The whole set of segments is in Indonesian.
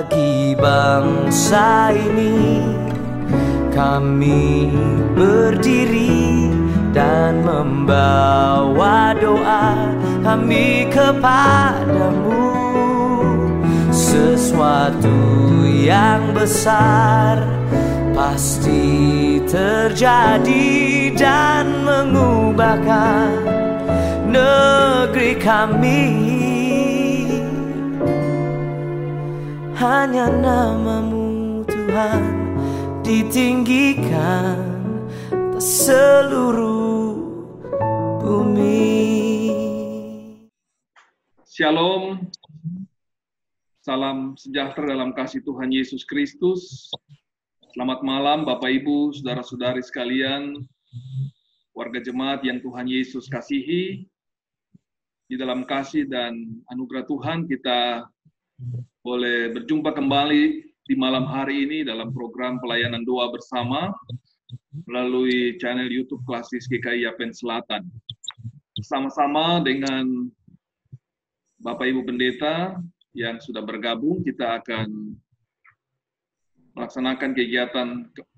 bagi bangsa ini. Kami berdiri dan membawa doa kami kepadamu. Sesuatu yang besar pasti terjadi dan mengubahkan negeri kami. Hanya namamu Tuhan ditinggikan atas seluruh bumi. Shalom, salam sejahtera dalam kasih Tuhan Yesus Kristus. Selamat malam Bapak Ibu, Saudara-saudari sekalian, warga jemaat yang Tuhan Yesus kasihi. Di dalam kasih dan anugerah Tuhan kita boleh berjumpa kembali di malam hari ini dalam program pelayanan doa bersama melalui channel YouTube Klasis GKI Yapen Selatan. Bersama-sama dengan Bapak Ibu Pendeta yang sudah bergabung, kita akan melaksanakan kegiatan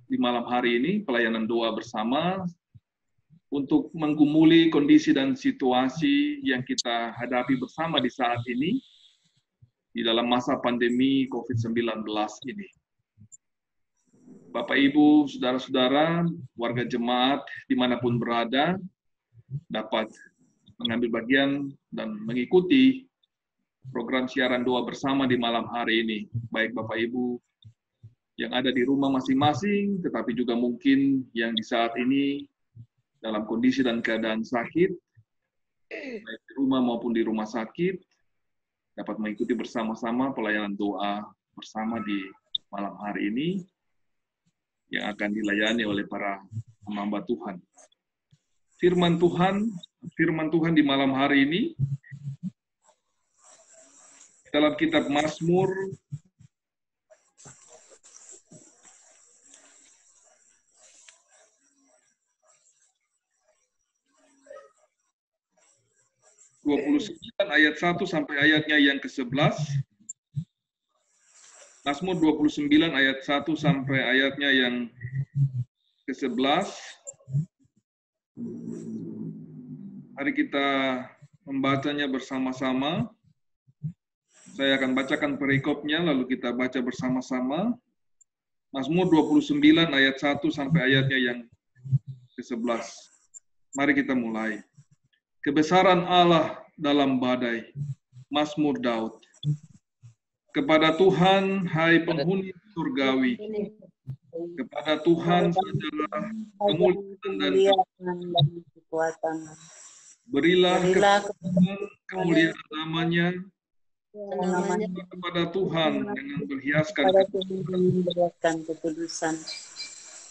di malam hari ini, pelayanan doa bersama untuk menggumuli kondisi dan situasi yang kita hadapi bersama di saat ini, di dalam masa pandemi COVID-19 ini. Bapak, Ibu, Saudara-saudara, warga jemaat dimanapun berada, dapat mengambil bagian dan mengikuti program siaran doa bersama di malam hari ini. Baik Bapak Ibu yang ada di rumah masing-masing, tetapi juga mungkin yang di saat ini dalam kondisi dan keadaan sakit, baik di rumah maupun di rumah sakit, dapat mengikuti bersama-sama pelayanan doa bersama di malam hari ini yang akan dilayani oleh para hamba Tuhan. Firman Tuhan di malam hari ini dalam kitab Mazmur ayat 1 sampai ayatnya yang ke-11. Mazmur 29 ayat 1 sampai ayatnya yang ke-11. Mari kita membacanya bersama-sama. Saya akan bacakan perikopnya, lalu kita baca bersama-sama. Mazmur 29 ayat 1 sampai ayatnya yang ke-11. Mari kita mulai. Kebesaran Allah dalam badai. Mazmur Daud. Kepada Tuhan, hai penghuni surgawi. Kepada Tuhan sajalah kemuliaan dan kekuatan. Berilah kemuliaan namanya. Kepada Tuhan dengan berhiaskan kekudusan.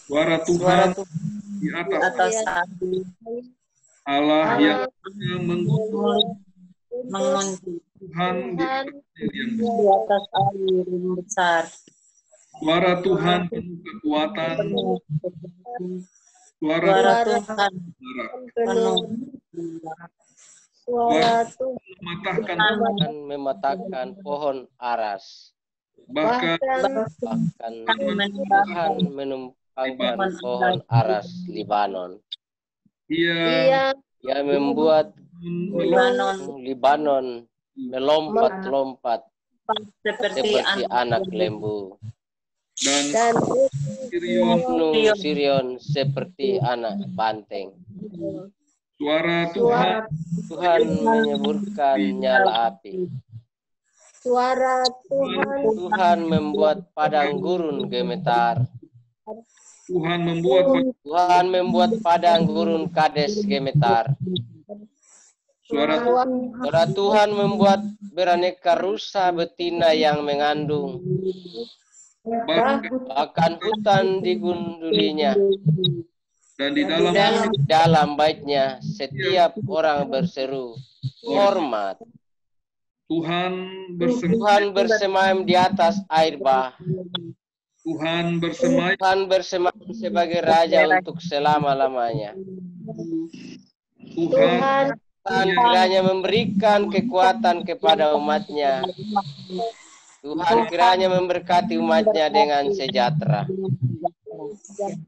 Suara Tuhan di atas Allah yang mengunci Tuhan di atas air yang besar. Suara Tuhan penuh kekuatan. Suara Tuhan penuh. Suara Tuhan mematahkan pohon aras. Bahkan Tuhan menumpangkan pohon aras Libanon. Ia membuat Libanon melompat-lompat seperti anak lembu. Dan Sirion seperti anak banteng. Suara Tuhan menyeburkan nyala api. Suara Tuhan membuat padang gurun gemetar. Tuhan membuat padang gurun Kades gemetar. Suara Tuhan membuat beraneka rusa betina yang mengandung. Bahkan hutan digundulinya. Dan di dalam baitnya setiap orang berseru hormat. Tuhan bersemayam di atas air bah. Tuhan bersemayam sebagai raja untuk selama-lamanya. Tuhan kiranya memberikan kekuatan kepada umatnya. Tuhan kiranya memberkati umatnya dengan sejahtera.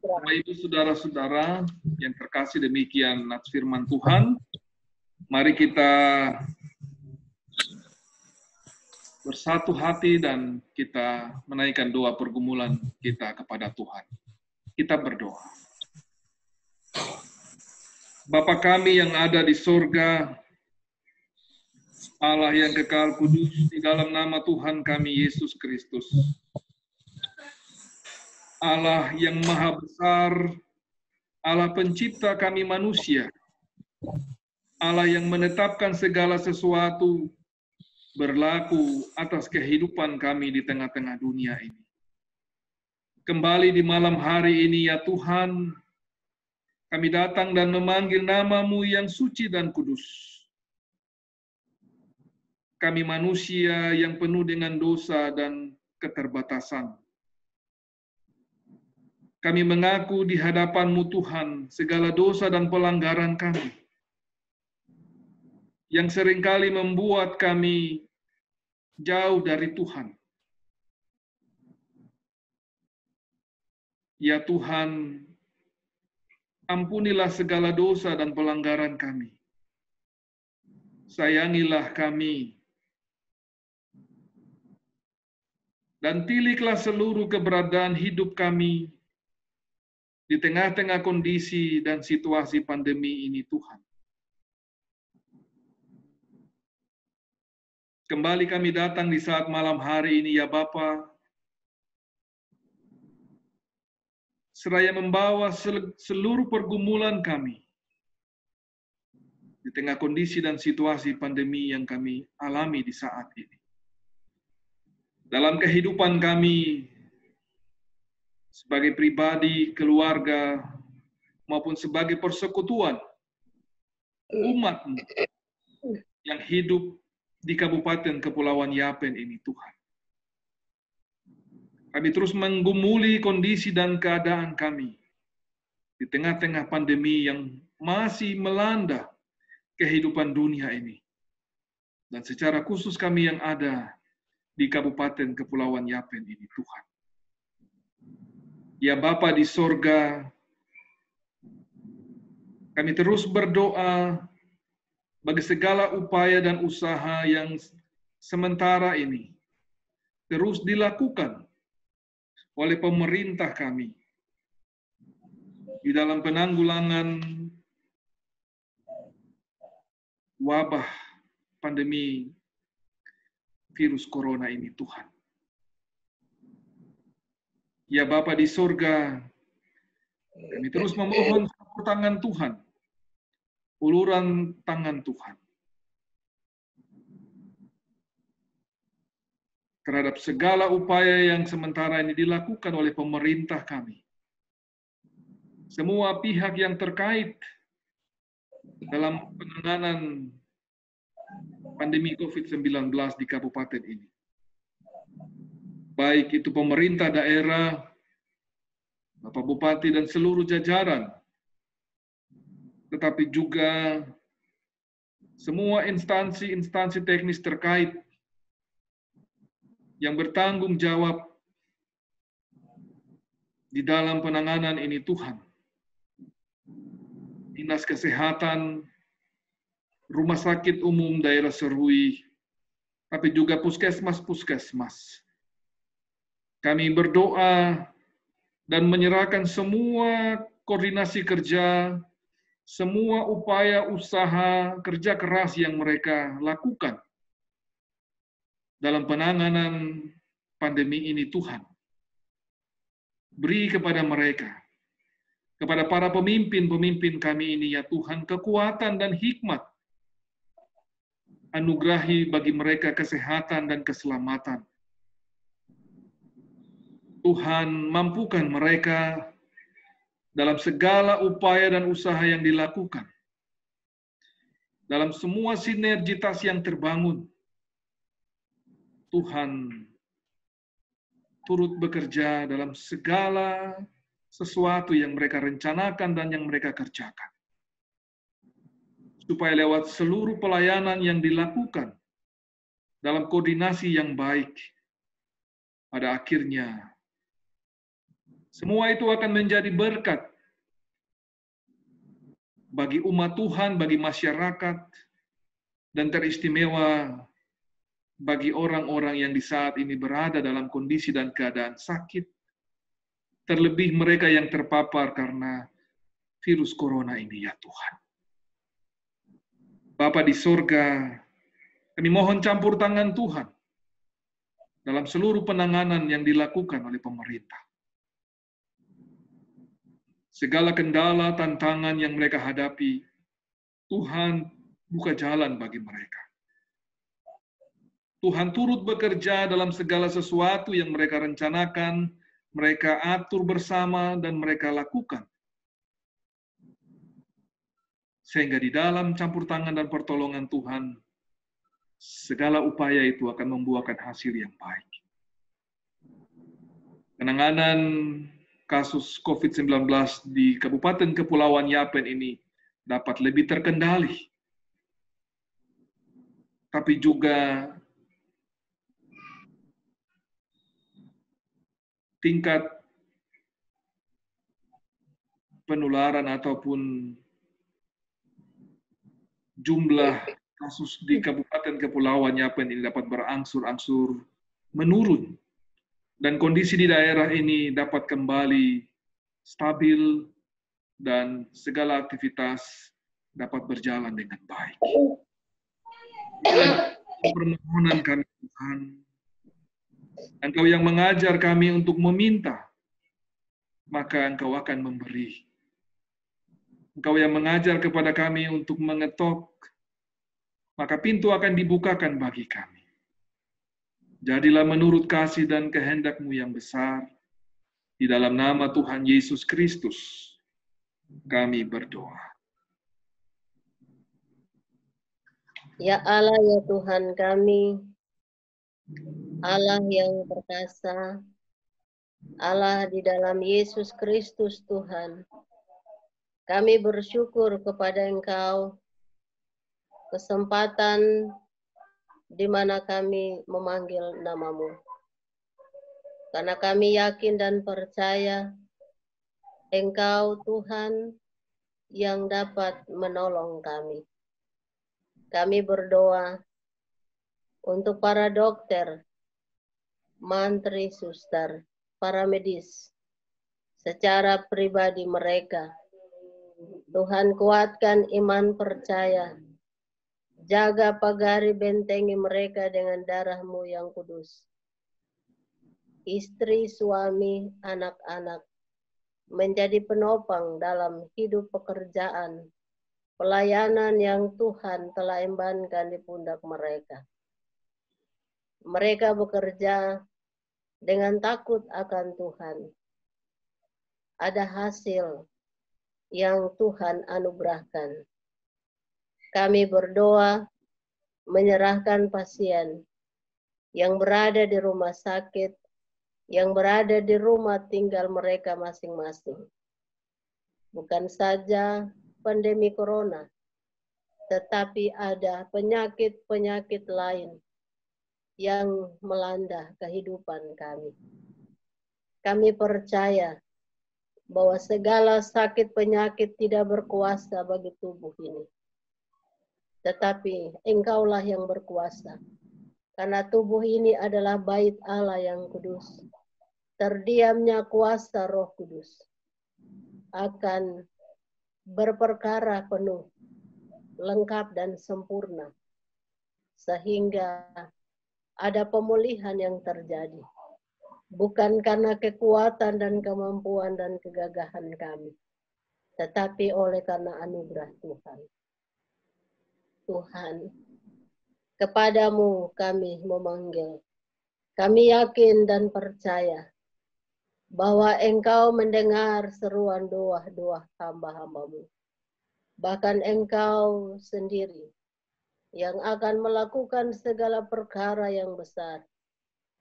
Bapak Ibu saudara-saudara yang terkasih, demikian nats firman Tuhan. Mari kita bersatu hati dan kita menaikkan doa pergumulan kita kepada Tuhan. Kita berdoa. Bapa kami yang ada di sorga, Allah yang kekal kudus, di dalam nama Tuhan kami Yesus Kristus, Allah yang maha besar, Allah pencipta kami manusia, Allah yang menetapkan segala sesuatu berlaku atas kehidupan kami di tengah-tengah dunia ini. Kembali di malam hari ini ya Tuhan, kami datang dan memanggil nama-Mu yang suci dan kudus. Kami manusia yang penuh dengan dosa dan keterbatasan. Kami mengaku di hadapan-Mu Tuhan segala dosa dan pelanggaran kami, yang seringkali membuat kami jauh dari Tuhan. Ya Tuhan, ampunilah segala dosa dan pelanggaran kami. Sayangilah kami. Dan tiliklah seluruh keberadaan hidup kami di tengah-tengah kondisi dan situasi pandemi ini, Tuhan. Kembali kami datang di saat malam hari ini ya Bapa, seraya membawa seluruh pergumulan kami di tengah kondisi dan situasi pandemi yang kami alami di saat ini. Dalam kehidupan kami sebagai pribadi, keluarga, maupun sebagai persekutuan umat yang hidup di Kabupaten Kepulauan Yapen ini, Tuhan. Kami terus menggumuli kondisi dan keadaan kami di tengah-tengah pandemi yang masih melanda kehidupan dunia ini. Dan secara khusus kami yang ada di Kabupaten Kepulauan Yapen ini, Tuhan. Ya Bapa di sorga, kami terus berdoa bagi segala upaya dan usaha yang sementara ini terus dilakukan oleh pemerintah kami di dalam penanggulangan wabah pandemi virus corona ini, Tuhan. Ya Bapa di sorga, kami terus memohon campur tangan Tuhan, uluran tangan Tuhan terhadap segala upaya yang sementara ini dilakukan oleh pemerintah kami. Semua pihak yang terkait dalam penanganan pandemi COVID-19 di kabupaten ini. Baik itu pemerintah daerah, Bapak Bupati dan seluruh jajaran, tetapi juga semua instansi teknis terkait yang bertanggung jawab di dalam penanganan ini, Tuhan. Dinas Kesehatan, Rumah Sakit Umum Daerah Serui, tapi juga puskesmas. Kami berdoa dan menyerahkan semua koordinasi kerja, semua upaya usaha kerja keras yang mereka lakukan dalam penanganan pandemi ini, Tuhan. Beri kepada mereka, kepada para pemimpin kami ini ya Tuhan, kekuatan dan hikmat. Anugerahi bagi mereka kesehatan dan keselamatan. Tuhan, mampukan mereka dalam segala upaya dan usaha yang dilakukan. Dalam semua sinergitas yang terbangun. Tuhan turut bekerja dalam segala sesuatu yang mereka rencanakan dan yang mereka kerjakan. Supaya lewat seluruh pelayanan yang dilakukan dalam koordinasi yang baik, pada akhirnya semua itu akan menjadi berkat bagi umat Tuhan, bagi masyarakat, dan teristimewa bagi orang-orang yang di saat ini berada dalam kondisi dan keadaan sakit, terlebih mereka yang terpapar karena virus corona ini, ya Tuhan. Bapa di sorga, kami mohon campur tangan Tuhan dalam seluruh penanganan yang dilakukan oleh pemerintah. Segala kendala, tantangan yang mereka hadapi, Tuhan buka jalan bagi mereka. Tuhan turut bekerja dalam segala sesuatu yang mereka rencanakan, mereka atur bersama, dan mereka lakukan. Sehingga di dalam campur tangan dan pertolongan Tuhan, segala upaya itu akan membuahkan hasil yang baik. Penanganan kasus COVID-19 di Kabupaten Kepulauan Yapen ini dapat lebih terkendali. Tapi juga tingkat penularan ataupun jumlah kasus di Kabupaten Kepulauan Yapen ini dapat berangsur-angsur menurun. Dan kondisi di daerah ini dapat kembali stabil dan segala aktivitas dapat berjalan dengan baik. Permohonan kami Tuhan, Engkau yang mengajar kami untuk meminta, maka Engkau akan memberi. Engkau yang mengajar kepada kami untuk mengetok, maka pintu akan dibukakan bagi kami. Jadilah menurut kasih dan kehendak-Mu yang besar, di dalam nama Tuhan Yesus Kristus, kami berdoa. Ya Allah, ya Tuhan kami, Allah yang perkasa, Allah di dalam Yesus Kristus Tuhan, kami bersyukur kepada Engkau kesempatan di mana kami memanggil nama-Mu. Karena kami yakin dan percaya Engkau Tuhan yang dapat menolong kami. Kami berdoa untuk para dokter, mantri, suster, para medis, secara pribadi mereka. Tuhan kuatkan iman percaya, jaga pagari bentengi mereka dengan darah-Mu yang kudus. Istri, suami, anak-anak menjadi penopang dalam hidup pekerjaan, pelayanan yang Tuhan telah embankan di pundak mereka. Mereka bekerja dengan takut akan Tuhan. Ada hasil yang Tuhan anugerahkan. Kami berdoa menyerahkan pasien yang berada di rumah sakit, yang berada di rumah tinggal mereka masing-masing. Bukan saja pandemi corona, tetapi ada penyakit-penyakit lain yang melanda kehidupan kami. Kami percaya bahwa segala sakit penyakit tidak berkuasa bagi tubuh ini. Tetapi Engkaulah yang berkuasa. Karena tubuh ini adalah bait Allah yang kudus. Terdiamnya kuasa Roh Kudus akan berperkara penuh, lengkap dan sempurna. Sehingga ada pemulihan yang terjadi. Bukan karena kekuatan dan kemampuan dan kegagahan kami, tetapi oleh karena anugerah Tuhan. Tuhan, kepadamu kami memanggil. Kami yakin dan percaya bahwa Engkau mendengar seruan doa-doa hamba-hambamu. Bahkan Engkau sendiri yang akan melakukan segala perkara yang besar.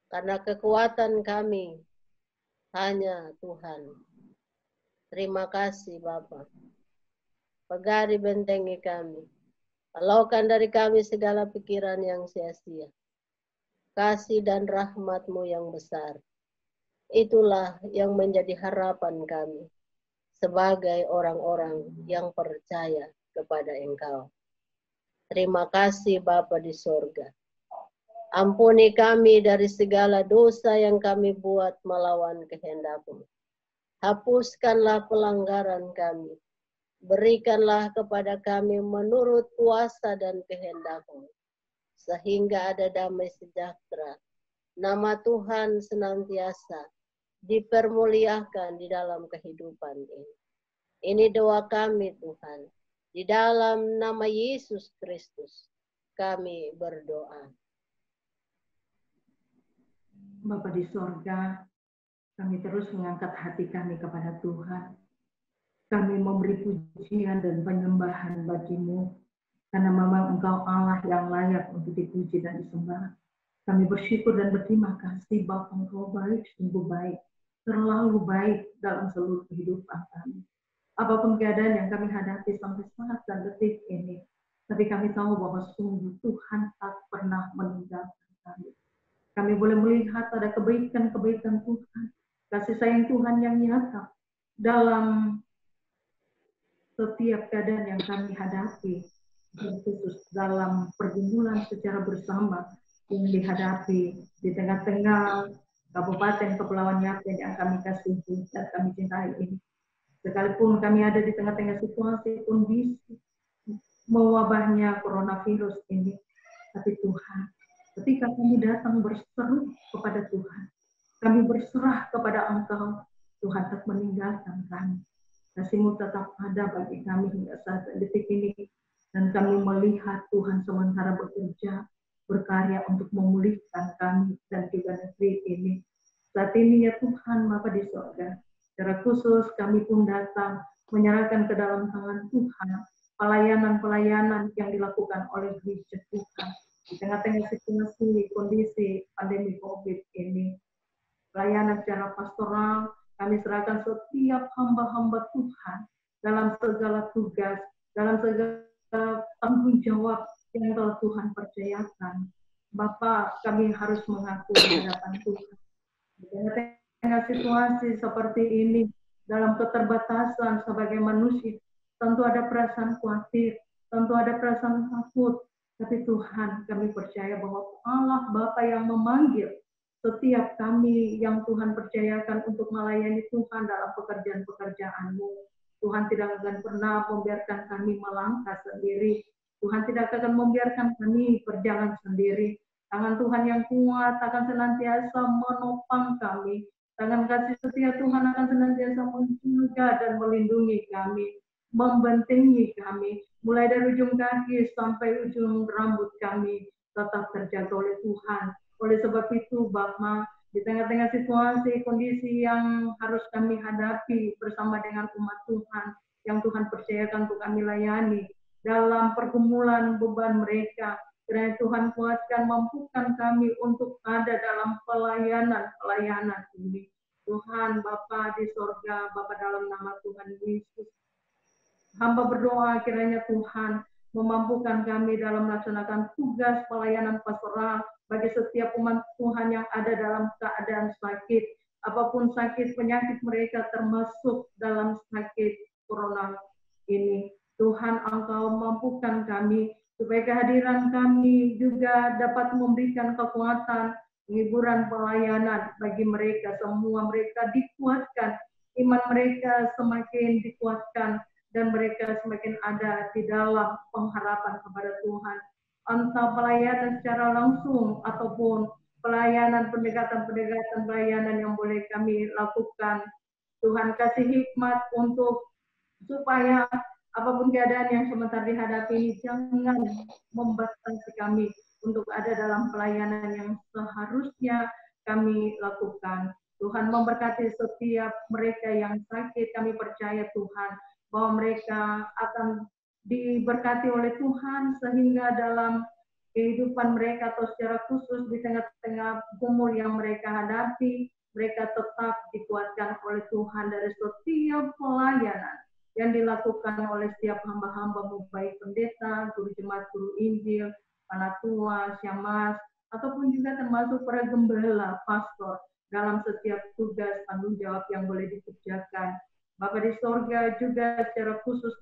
Karena kekuatan kami hanya Tuhan. Terima kasih Bapa. Pagari bentengi kami. Halaukan dari kami segala pikiran yang sia-sia. kasih dan rahmat-Mu yang besar. Itulah yang menjadi harapan kami sebagai orang-orang yang percaya kepada Engkau. Terima kasih Bapa di sorga. Ampuni kami dari segala dosa yang kami buat melawan kehendak-Mu. Hapuskanlah pelanggaran kami. Berikanlah kepada kami menurut kuasa dan kehendak-Mu, sehingga ada damai sejahtera. Nama Tuhan senantiasa dipermuliakan di dalam kehidupan ini. Ini doa kami Tuhan. Di dalam nama Yesus Kristus kami berdoa. Bapa di sorga, kami terus mengangkat hati kami kepada Tuhan. Kami memberi pujian dan penyembahan bagi-Mu, karena memang Engkau Allah yang layak untuk dipuji dan disembah. Kami bersyukur dan berterima kasih Bapa, Engkau baik, sungguh baik, terlalu baik dalam seluruh kehidupan kami. Apapun keadaan yang kami hadapi sampai saat dan detik ini, tapi kami tahu bahwa sungguh Tuhan tak pernah meninggalkan kami. Kami boleh melihat ada kebaikan-kebaikan Tuhan, kasih sayang Tuhan yang nyata dalam setiap keadaan yang kami hadapi, khusus dalam pergumulan secara bersama yang dihadapi di tengah-tengah Kabupaten Kepulauan Yapen yang kami kasihi dan kami cintai ini. Sekalipun kami ada di tengah-tengah situasi kondisi mewabahnya coronavirus ini, tapi Tuhan, ketika kami datang berseru kepada Tuhan, kami berserah kepada Engkau, Tuhan tak meninggalkan kami. Kasih-Mu tetap ada bagi kami hingga saat detik ini, dan kami melihat Tuhan sementara bekerja, berkarya untuk memulihkan kami dan juga negeri ini. Saat ini ya Tuhan, Bapa di sorga, secara khusus kami pun datang menyerahkan ke dalam tangan Tuhan pelayanan-pelayanan yang dilakukan oleh gereja Tuhan di tengah-tengah situasi kondisi pandemi COVID ini. Pelayanan secara pastoral, kami serahkan setiap hamba-hamba Tuhan dalam segala tugas, dalam segala tanggung jawab yang telah Tuhan percayakan. Bapa, kami harus mengaku di hadapan Tuhan. Di tengah situasi seperti ini, dalam keterbatasan sebagai manusia, tentu ada perasaan khawatir, tentu ada perasaan takut. Tapi Tuhan, kami percaya bahwa Allah Bapa yang memanggil setiap kami yang Tuhan percayakan untuk melayani Tuhan dalam pekerjaan-pekerjaan-Mu. Tuhan tidak akan pernah membiarkan kami melangkah sendiri. Tuhan tidak akan membiarkan kami berjalan sendiri. Tangan Tuhan yang kuat akan senantiasa menopang kami. Tangan kasih setia Tuhan akan senantiasa menjaga dan melindungi kami, membentengi kami, mulai dari ujung kaki sampai ujung rambut kami tetap terjaga oleh Tuhan. Oleh sebab itu, Bapa, di tengah-tengah situasi, kondisi yang harus kami hadapi bersama dengan umat Tuhan, yang Tuhan percayakan untuk kami layani, dalam pergumulan beban mereka, kiranya Tuhan kuatkan, mampukan kami untuk ada dalam pelayanan ini. Tuhan, Bapa di sorga, Bapa dalam nama Tuhan Yesus, hamba berdoa kiranya Tuhan memampukan kami dalam melaksanakan tugas pelayanan pastoral bagi setiap umat Tuhan yang ada dalam keadaan sakit, apapun sakit penyakit mereka termasuk dalam sakit corona ini. Tuhan, Engkau mampukan kami supaya kehadiran kami juga dapat memberikan kekuatan, hiburan pelayanan bagi mereka semua. Mereka dikuatkan, iman mereka semakin dikuatkan, dan mereka semakin ada di dalam pengharapan kepada Tuhan. Entah pelayanan secara langsung ataupun pelayanan pendekatan-pendekatan pelayanan yang boleh kami lakukan. Tuhan kasih hikmat untuk supaya apapun keadaan yang sementara dihadapi ini jangan membatasi kami untuk ada dalam pelayanan yang seharusnya kami lakukan. Tuhan memberkati setiap mereka yang sakit. Kami percaya Tuhan bahwa mereka akan diberkati oleh Tuhan sehingga dalam kehidupan mereka atau secara khusus di tengah-tengah gumul yang mereka hadapi, mereka tetap dikuatkan oleh Tuhan dari setiap pelayanan yang dilakukan oleh setiap hamba-hamba-Mu, baik pendeta, guru jemaat, guru Injil, panatua, syamas, ataupun juga termasuk para gembala, pastor, dalam setiap tugas tanggung jawab yang boleh dikerjakan. Bapa di sorga juga secara khusus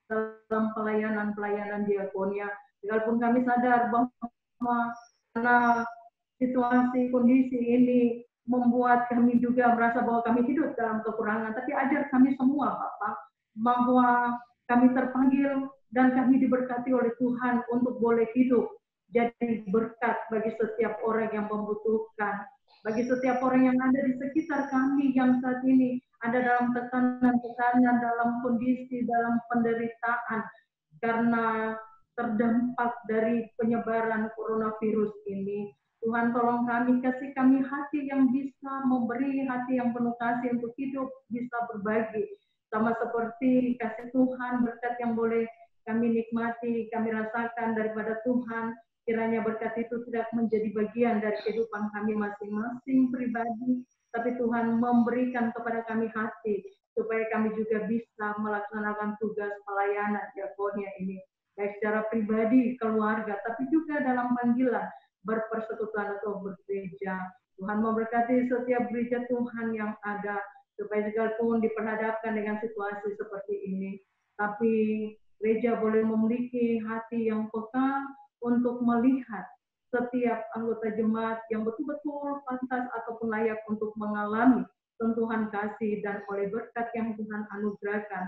dalam pelayanan diakonia, walaupun kami sadar bahwa karena situasi kondisi ini membuat kami juga merasa bahwa kami hidup dalam kekurangan, tapi ajar kami semua Bapak bahwa kami terpanggil dan kami diberkati oleh Tuhan untuk boleh hidup jadi berkat bagi setiap orang yang membutuhkan, bagi setiap orang yang ada di sekitar kami yang saat ini ada dalam tekanan-tekanan, dalam kondisi, dalam penderitaan karena terdampak dari penyebaran coronavirus ini. Tuhan tolong kami, kasih kami hati yang bisa memberi, hati yang penuh kasih untuk hidup, bisa berbagi. Sama seperti kasih Tuhan, berkat yang boleh kami nikmati, kami rasakan daripada Tuhan, kiranya berkat itu tidak menjadi bagian dari kehidupan kami masing-masing pribadi, tapi Tuhan memberikan kepada kami hati, supaya kami juga bisa melaksanakan tugas pelayanan diakonia ini, baik secara pribadi, keluarga, tapi juga dalam panggilan, berpersekutuan atau bergereja. Tuhan memberkati setiap gereja Tuhan yang ada, supaya sekalipun diperhadapkan dengan situasi seperti ini, tapi gereja boleh memiliki hati yang peka untuk melihat setiap anggota jemaat yang betul-betul pantas ataupun layak untuk mengalami sentuhan kasih dan oleh berkat yang Tuhan anugerahkan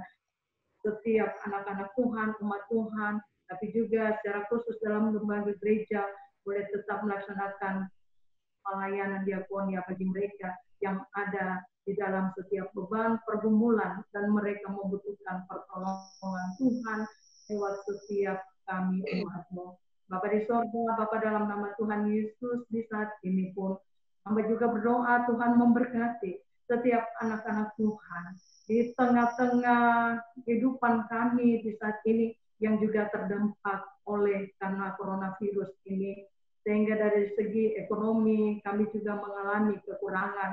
setiap anak-anak Tuhan, umat Tuhan, tapi juga secara khusus dalam lembaga gereja boleh tetap melaksanakan pelayanan diakonia bagi mereka yang ada di dalam setiap beban pergumulan dan mereka membutuhkan pertolongan Tuhan lewat setiap kami umat-Mu. Bapa di sorga, Bapa dalam nama Tuhan Yesus di saat ini pun hamba juga berdoa Tuhan memberkati setiap anak-anak Tuhan di tengah-tengah kehidupan kami di saat ini yang juga terdampak oleh karena coronavirus ini, sehingga dari segi ekonomi kami juga mengalami kekurangan.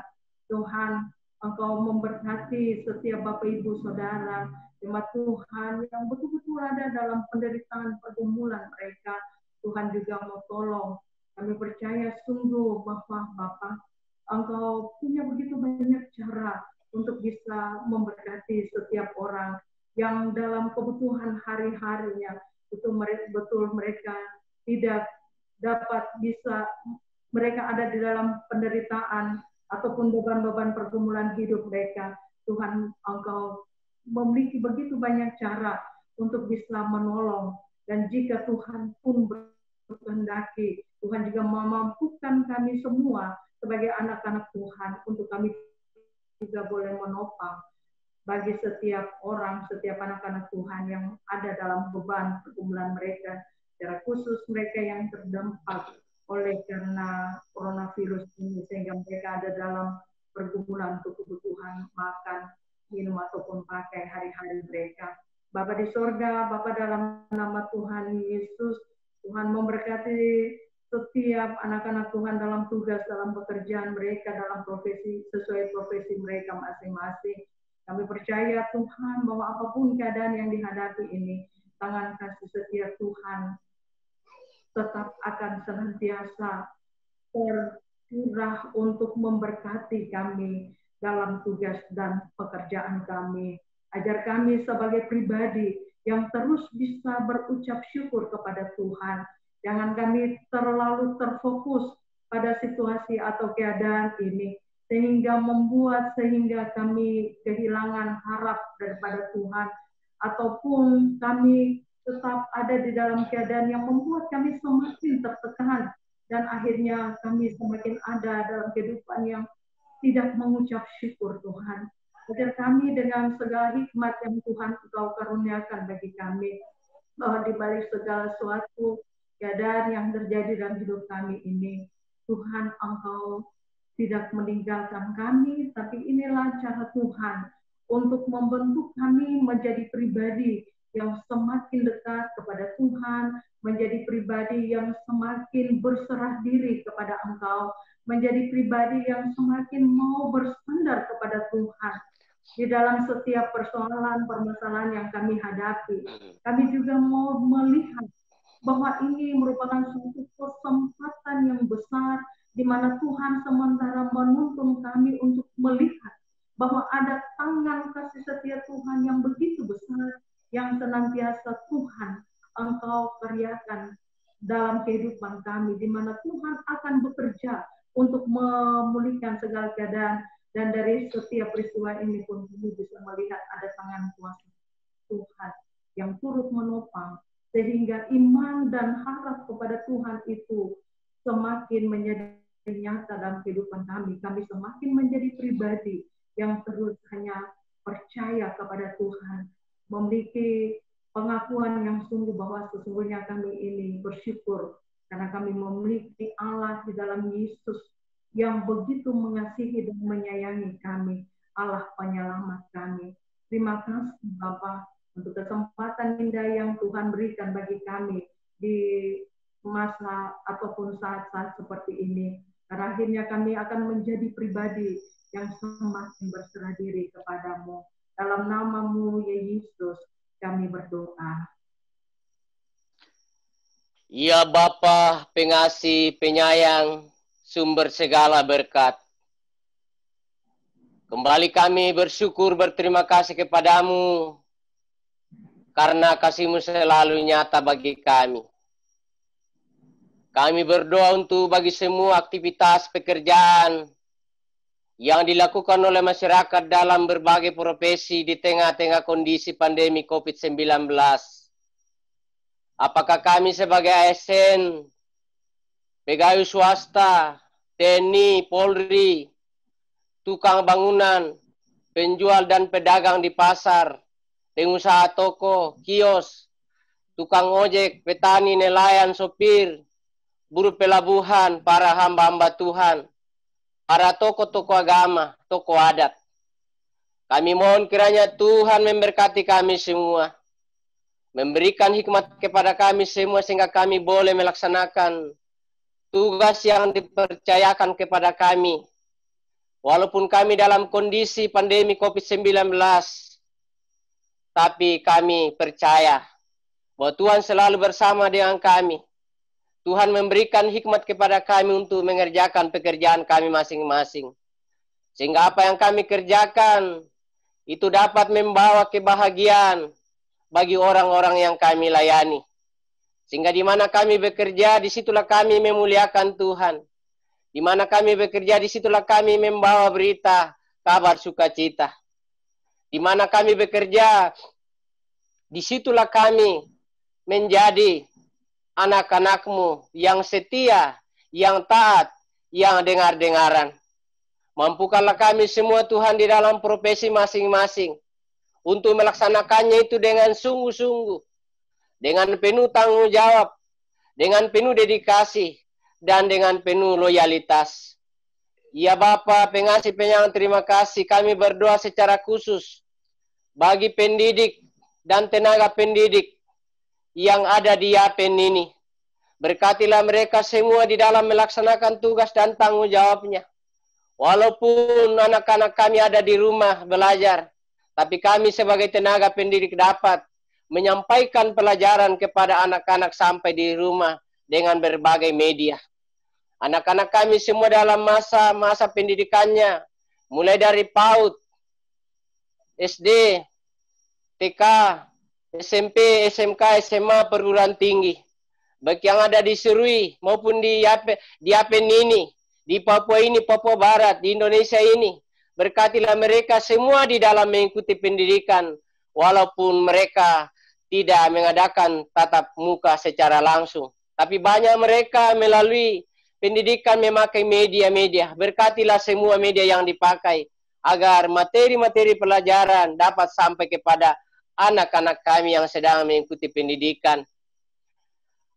Tuhan, Engkau memberkati setiap Bapak Ibu Saudara jemaat Tuhan yang betul-betul ada dalam penderitaan pergumulan mereka. Tuhan juga mau tolong. Kami percaya sungguh bahwa Bapak, Engkau punya begitu banyak cara untuk bisa memberkati setiap orang yang dalam kebutuhan hari-harinya itu betul mereka tidak dapat bisa, mereka ada di dalam penderitaan ataupun beban-beban pergumulan hidup mereka. Tuhan, Engkau memiliki begitu banyak cara untuk bisa menolong, dan jika Tuhan pun berkehendaki, Tuhan juga memampukan kami semua sebagai anak-anak Tuhan untuk kami juga boleh menopang bagi setiap orang, setiap anak-anak Tuhan yang ada dalam beban pergumulan mereka, secara khusus mereka yang terdampak oleh karena coronavirus ini, sehingga mereka ada dalam pergumulan untuk kebutuhan makan, minum, ataupun pakai hari-hari mereka. Bapa di sorga, Bapa dalam nama Tuhan Yesus, Tuhan memberkati setiap anak-anak Tuhan dalam tugas, dalam pekerjaan mereka, dalam profesi, sesuai profesi mereka masing-masing. Kami percaya Tuhan bahwa apapun keadaan yang dihadapi ini, tangan kasih setia Tuhan tetap akan senantiasa tercurah untuk memberkati kami dalam tugas dan pekerjaan kami. Ajar kami sebagai pribadi yang terus bisa berucap syukur kepada Tuhan. Jangan kami terlalu terfokus pada situasi atau keadaan ini, sehingga kami kehilangan harap daripada Tuhan, ataupun kami tetap ada di dalam keadaan yang membuat kami semakin tertekan, dan akhirnya kami semakin ada dalam kehidupan yang tidak mengucap syukur Tuhan. Ajar kami dengan segala hikmat yang Tuhan Engkau karuniakan bagi kami, bahwa di balik segala sesuatu keadaan yang terjadi dalam hidup kami ini, Tuhan Engkau tidak meninggalkan kami, tapi inilah cara Tuhan untuk membentuk kami menjadi pribadi yang semakin dekat kepada Tuhan, menjadi pribadi yang semakin berserah diri kepada Engkau, menjadi pribadi yang semakin mau bersandar kepada Tuhan. Di dalam setiap persoalan, permasalahan yang kami hadapi, kami juga mau melihat bahwa ini merupakan suatu kesempatan yang besar di mana Tuhan sementara menuntun kami untuk melihat bahwa ada tangan kasih setia Tuhan yang begitu besar yang senantiasa Tuhan Engkau karyakan dalam kehidupan kami, di mana Tuhan akan bekerja untuk memulihkan segala keadaan. Dan dari setiap peristiwa ini pun kami bisa melihat ada tangan kuasa Tuhan yang turut menopang, sehingga iman dan harap kepada Tuhan itu semakin menjadi nyata dalam kehidupan kami. Kami semakin menjadi pribadi yang terus hanya percaya kepada Tuhan, memiliki pengakuan yang sungguh bahwa sesungguhnya kami ini bersyukur karena kami memiliki Allah di dalam Yesus yang begitu mengasihi dan menyayangi kami, Allah penyelamat kami. Terima kasih Bapa untuk kesempatan indah yang Tuhan berikan bagi kami di masa ataupun saat-saat seperti ini. Karena akhirnya kami akan menjadi pribadi yang semakin berserah diri kepadamu. Dalam nama-Mu ya Yesus kami berdoa. Ya Bapa pengasih penyayang, sumber segala berkat. Kembali kami bersyukur berterima kasih kepadamu karena kasih-Mu selalu nyata bagi kami. Kami berdoa untuk bagi semua aktivitas pekerjaan yang dilakukan oleh masyarakat dalam berbagai profesi di tengah-tengah kondisi pandemi COVID-19. Apakah kami sebagai ASN, pegawai swasta, TNI, Polri, tukang bangunan, penjual dan pedagang di pasar, pengusaha toko, kios, tukang ojek, petani, nelayan, sopir, buruh pelabuhan, para hamba-hamba Tuhan, para tokoh-tokoh agama, tokoh adat. Kami mohon kiranya Tuhan memberkati kami semua, memberikan hikmat kepada kami semua sehingga kami boleh melaksanakan tugas yang dipercayakan kepada kami. Walaupun kami dalam kondisi pandemi COVID-19, tapi kami percaya bahwa Tuhan selalu bersama dengan kami. Tuhan memberikan hikmat kepada kami untuk mengerjakan pekerjaan kami masing-masing. Sehingga apa yang kami kerjakan itu dapat membawa kebahagiaan bagi orang-orang yang kami layani. Sehingga di mana kami bekerja, disitulah kami memuliakan Tuhan. Di mana kami bekerja, disitulah kami membawa berita, kabar sukacita. Di mana kami bekerja, disitulah kami menjadi anak-anak-Mu yang setia, yang taat, yang dengar-dengaran. Mampukanlah kami semua Tuhan di dalam profesi masing-masing untuk melaksanakannya itu dengan sungguh-sungguh, dengan penuh tanggung jawab, dengan penuh dedikasi, dan dengan penuh loyalitas. Ya Bapa pengasih penyayang, terima kasih. Kami berdoa secara khusus bagi pendidik dan tenaga pendidik yang ada di Yapen ini. Berkatilah mereka semua di dalam melaksanakan tugas dan tanggung jawabnya. Walaupun anak-anak kami ada di rumah belajar, tapi kami sebagai tenaga pendidik dapat menyampaikan pelajaran kepada anak-anak sampai di rumah dengan berbagai media. Anak-anak kami semua dalam masa pendidikannya, mulai dari PAUD, SD, TK, SMP, SMK, SMA, perguruan tinggi. Baik yang ada di Serui maupun di Yapen ini, di Papua ini, Papua Barat, di Indonesia ini. Berkatilah mereka semua di dalam mengikuti pendidikan, walaupun mereka tidak mengadakan tatap muka secara langsung. Tapi banyak mereka melalui pendidikan memakai media-media. Berkatilah semua media yang dipakai, agar materi-materi pelajaran dapat sampai kepada anak-anak kami yang sedang mengikuti pendidikan.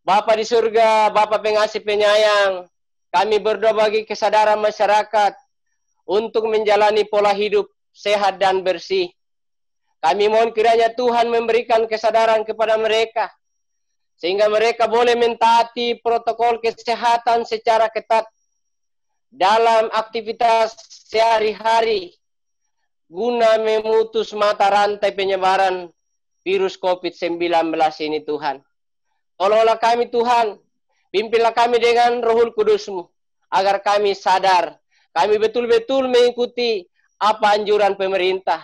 Bapa di surga, Bapa pengasih penyayang, kami berdoa bagi kesadaran masyarakat untuk menjalani pola hidup sehat dan bersih. Kami mohon kiranya Tuhan memberikan kesadaran kepada mereka, sehingga mereka boleh mentaati protokol kesehatan secara ketat dalam aktivitas sehari-hari, guna memutus mata rantai penyebaran virus COVID-19 ini Tuhan. Tolonglah kami Tuhan, pimpinlah kami dengan Roh Kudus-Mu, agar kami sadar, kami betul-betul mengikuti apa anjuran pemerintah.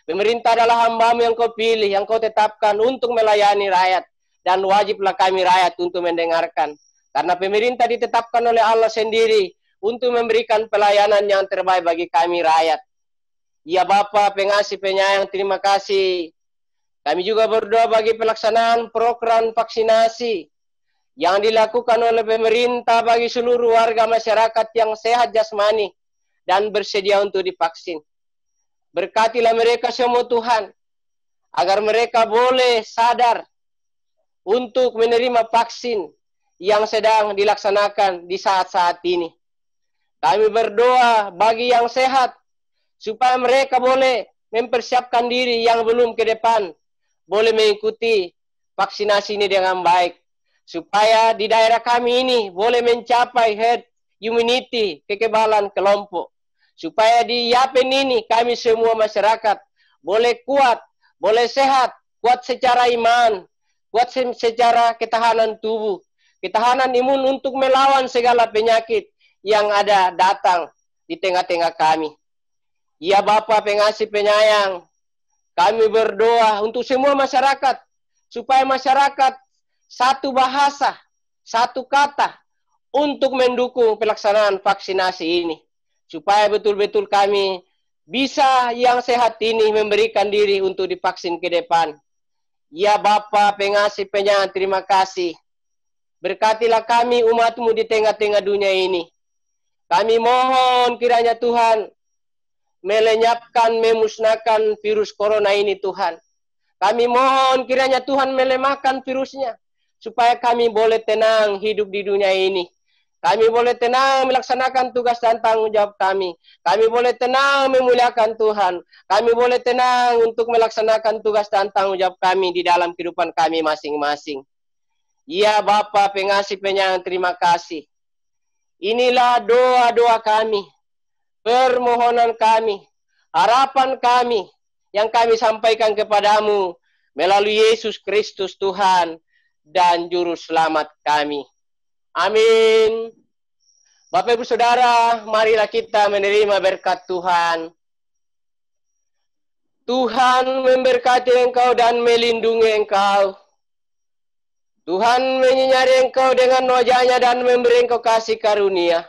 Pemerintah adalah hamba-Mu yang Kau pilih, yang Kau tetapkan untuk melayani rakyat, dan wajiblah kami rakyat untuk mendengarkan. Karena pemerintah ditetapkan oleh Allah sendiri untuk memberikan pelayanan yang terbaik bagi kami rakyat. Ya Bapa pengasih penyayang, terima kasih. Kami juga berdoa bagi pelaksanaan program vaksinasi yang dilakukan oleh pemerintah bagi seluruh warga masyarakat yang sehat jasmani dan bersedia untuk divaksin. Berkatilah mereka semua Tuhan, agar mereka boleh sadar untuk menerima vaksin yang sedang dilaksanakan di saat-saat ini. Kami berdoa bagi yang sehat, supaya mereka boleh mempersiapkan diri yang belum ke depan, boleh mengikuti vaksinasi ini dengan baik, supaya di daerah kami ini boleh mencapai herd immunity, kekebalan kelompok, supaya di Yapen ini kami semua masyarakat boleh kuat, boleh sehat, kuat secara iman, kuat secara ketahanan tubuh, ketahanan imun untuk melawan segala penyakit yang ada datang di tengah-tengah kami. Ya Bapa pengasih penyayang, kami berdoa untuk semua masyarakat, supaya masyarakat satu bahasa, satu kata untuk mendukung pelaksanaan vaksinasi ini. Supaya betul-betul kami bisa yang sehat ini memberikan diri untuk divaksin ke depan. Ya Bapa pengasih penyayang, terima kasih. Berkatilah kami umat-Mu di tengah-tengah dunia ini. Kami mohon kiranya Tuhan melenyapkan, memusnahkan virus corona ini Tuhan. Kami mohon kiranya Tuhan melemahkan virusnya, supaya kami boleh tenang hidup di dunia ini. Kami boleh tenang melaksanakan tugas dan tanggung jawab kami. Kami boleh tenang memuliakan Tuhan. Kami boleh tenang untuk melaksanakan tugas dan tanggung jawab kami di dalam kehidupan kami masing-masing. Ya Bapa pengasih penyayang, terima kasih. Inilah doa-doa kami, permohonan kami, harapan kami yang kami sampaikan kepadamu melalui Yesus Kristus Tuhan dan Juru Selamat kami. Amin. Bapak Ibu Saudara, marilah kita menerima berkat Tuhan. Tuhan memberkati engkau dan melindungi engkau. Tuhan menyinari engkau dengan wajah-Nya dan memberi engkau kasih karunia.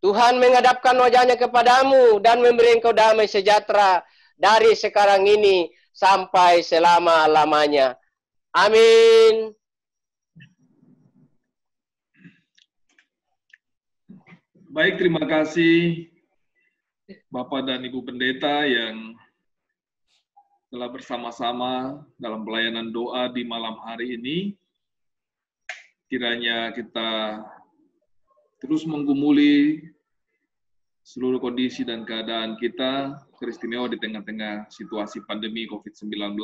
Tuhan menghadapkan wajah-Nya kepadamu dan memberi engkau damai sejahtera dari sekarang ini sampai selama-lamanya. Amin. Baik, terima kasih Bapak dan Ibu Pendeta yang telah bersama-sama dalam pelayanan doa di malam hari ini. Kiranya kita terus menggumuli seluruh kondisi dan keadaan kita, teristimewa di tengah-tengah situasi pandemi COVID-19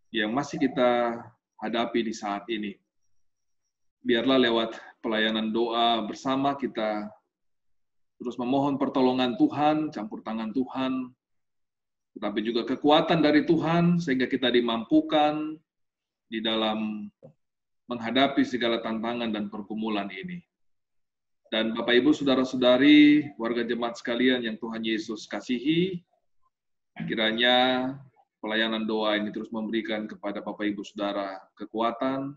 yang masih kita hadapi di saat ini. Biarlah lewat pelayanan doa bersama kita terus memohon pertolongan Tuhan, campur tangan Tuhan, tetapi juga kekuatan dari Tuhan sehingga kita dimampukan di dalam menghadapi segala tantangan dan pergumulan ini. Dan Bapak Ibu Saudara-saudari, warga jemaat sekalian yang Tuhan Yesus kasihi, kiranya pelayanan doa ini terus memberikan kepada Bapak Ibu Saudara kekuatan,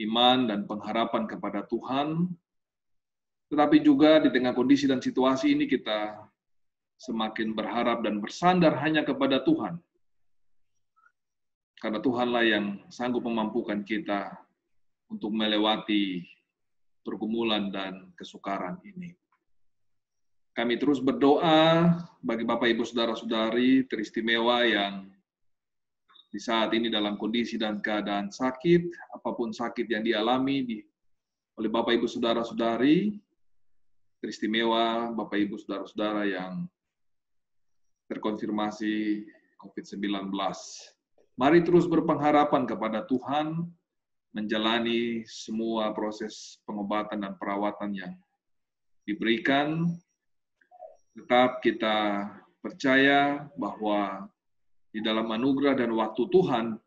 iman, dan pengharapan kepada Tuhan. Tetapi juga di tengah kondisi dan situasi ini kita semakin berharap dan bersandar hanya kepada Tuhan. Karena Tuhanlah yang sanggup memampukan kita untuk melewati pergumulan dan kesukaran ini. Kami terus berdoa bagi Bapak Ibu Saudara-saudari teristimewa yang di saat ini dalam kondisi dan keadaan sakit, apapun sakit yang dialami oleh Bapak Ibu Saudara-saudari, teristimewa Bapak Ibu Saudara-saudara yang terkonfirmasi COVID-19. Mari terus berpengharapan kepada Tuhan, menjalani semua proses pengobatan dan perawatan yang diberikan. Tetap kita percaya bahwa di dalam anugerah dan waktu Tuhan,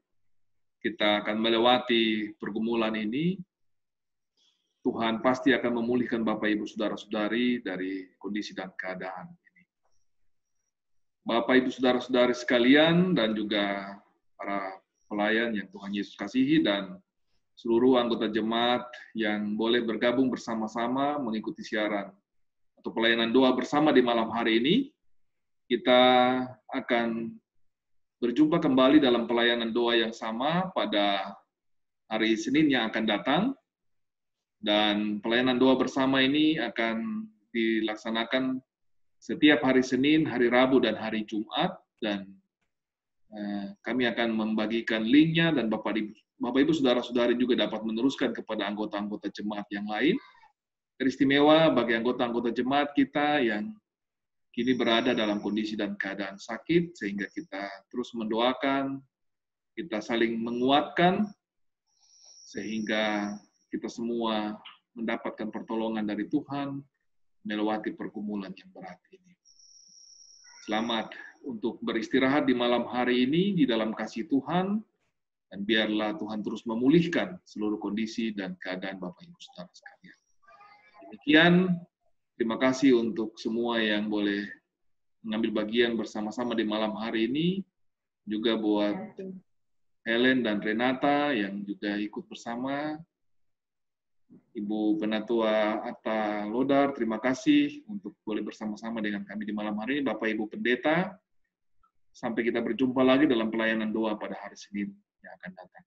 kita akan melewati pergumulan ini, Tuhan pasti akan memulihkan Bapak, Ibu, Saudara-saudari dari kondisi dan keadaan ini. Bapak, Ibu, Saudara-saudari sekalian, dan juga para pelayan yang Tuhan Yesus kasihi, dan seluruh anggota jemaat yang boleh bergabung bersama-sama mengikuti siaran atau pelayanan doa bersama di malam hari ini, kita akan berjumpa kembali dalam pelayanan doa yang sama pada hari Senin yang akan datang. Dan pelayanan doa bersama ini akan dilaksanakan setiap hari Senin, hari Rabu, dan hari Jumat. Dan kami akan membagikan linknya, dan Bapak Ibu Saudara-saudari juga dapat meneruskan kepada anggota-anggota jemaat yang lain. Teristimewa bagi anggota-anggota jemaat kita yang kini berada dalam kondisi dan keadaan sakit, sehingga kita terus mendoakan, kita saling menguatkan, sehingga kita semua mendapatkan pertolongan dari Tuhan melewati pergumulan yang berat ini. Selamat untuk beristirahat di malam hari ini di dalam kasih Tuhan, dan biarlah Tuhan terus memulihkan seluruh kondisi dan keadaan Bapak Ibu Saudara sekalian. Demikian, terima kasih untuk semua yang boleh mengambil bagian bersama-sama di malam hari ini, juga buat Helen dan Renata yang juga ikut bersama. Ibu Penatua Atta Lodar, terima kasih untuk boleh bersama-sama dengan kami di malam hari ini. Bapak Ibu Pendeta, sampai kita berjumpa lagi dalam pelayanan doa pada hari Senin yang akan datang.